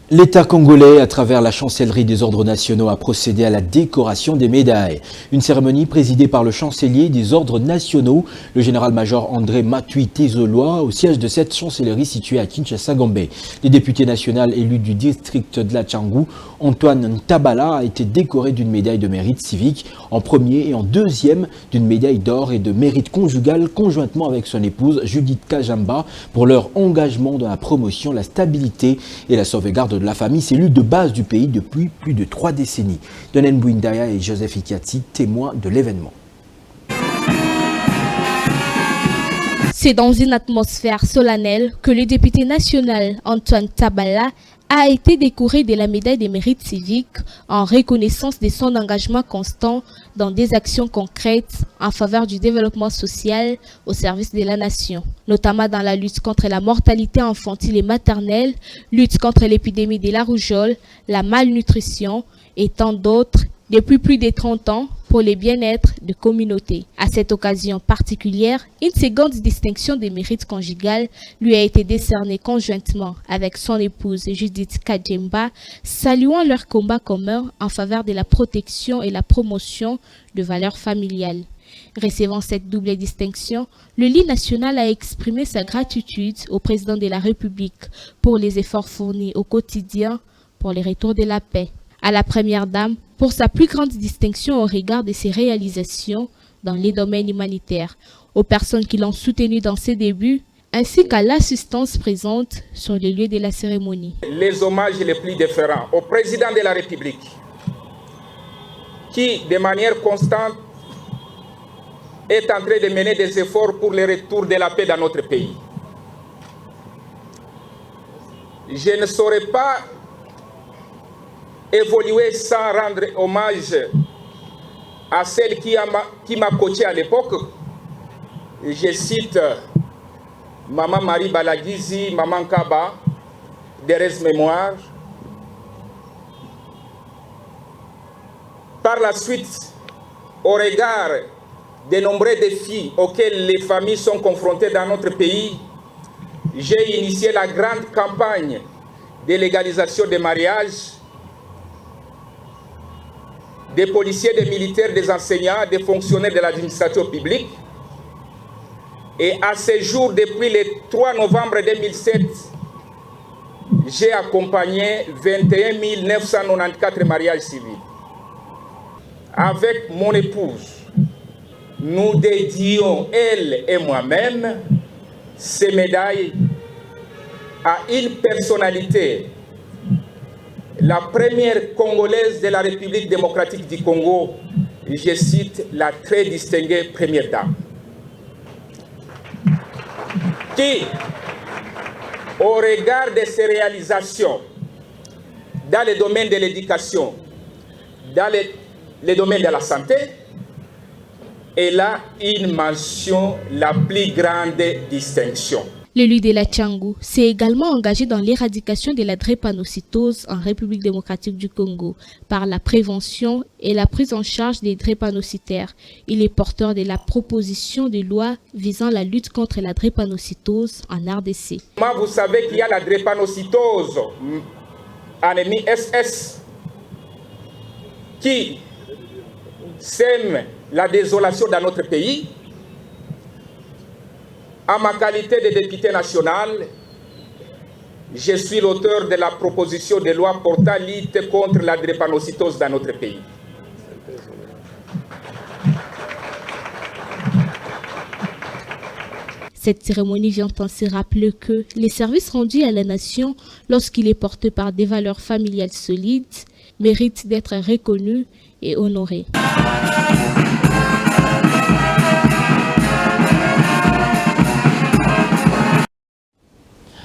L'État congolais, à travers la chancellerie des ordres nationaux, a procédé à la décoration des médailles. Une cérémonie présidée par le chancelier des ordres nationaux, le général-major André Matui Tezoloa, au siège de cette chancellerie située à Kinshasa-Gombe. Les députés nationaux élus du district de la Tchangou, Antoine Ntabala, a été décoré d'une médaille de mérite civique en premier et en deuxième d'une médaille d'or et de mérite conjugal conjointement avec son épouse Judith Kajamba pour leur engagement dans la promotion, la stabilité et la sauvegarde de la famille, cellule de base du pays depuis plus de 3 décennies. Donen Bouindaya et Joseph Ikiati, témoins de l'événement. C'est dans une atmosphère solennelle que le député national Antoine Tabala a été décoré de la médaille des mérites civiques en reconnaissance de son engagement constant dans des actions concrètes en faveur du développement social au service de la nation, notamment dans la lutte contre la mortalité infantile et maternelle, lutte contre l'épidémie de la rougeole, la malnutrition et tant d'autres depuis plus de 30 ans pour le bien-être de communautés. À cette occasion particulière, une seconde distinction des mérites conjugales lui a été décernée conjointement avec son épouse Judith Kajamba, saluant leur combat commun en faveur de la protection et la promotion de valeurs familiales. Recevant cette double distinction, le lit national a exprimé sa gratitude au président de la République pour les efforts fournis au quotidien pour le retour de la paix. À la première dame pour sa plus grande distinction au regard de ses réalisations dans les domaines humanitaires, aux personnes qui l'ont soutenu dans ses débuts, ainsi qu'à l'assistance présente sur les lieux de la cérémonie. Les hommages les plus différents au président de la République, qui, de manière constante, est en train de mener des efforts pour le retour de la paix dans notre pays. Je ne saurais pas évoluer sans rendre hommage à celle qui m'a coaché à l'époque. Je cite Maman Marie Balagizi, Maman Kaba, Thérèse Mémoire. Par la suite, au regard des nombreux défis auxquels les familles sont confrontées dans notre pays, j'ai initié la grande campagne de légalisation des mariages des policiers, des militaires, des enseignants, des fonctionnaires de l'administration publique. Et à ce jour, depuis le 3 novembre 2007, j'ai accompagné 21 994 mariages civils. Avec mon épouse, nous dédions, elle et moi-même, ces médailles à une personnalité, la première Congolaise de la République démocratique du Congo, je cite la très distinguée première dame, qui, au regard de ses réalisations dans le domaine de l'éducation, dans le domaine de la santé, elle a une mention, la plus grande distinction. L'élu de la Tchangou s'est également engagé dans l'éradication de la drépanocytose en République démocratique du Congo par la prévention et la prise en charge des drépanocytaires. Il est porteur de la proposition de loi visant la lutte contre la drépanocytose en RDC. Vous savez qu'il y a la drépanocytose, anémie SS, qui sème la désolation dans notre pays. En ma qualité de député national, je suis l'auteur de la proposition de loi portant lutte contre la drépanocytose dans notre pays. Cette cérémonie vient ainsi rappeler que les services rendus à la nation, lorsqu'il est porté par des valeurs familiales solides, méritent d'être reconnus et honorés.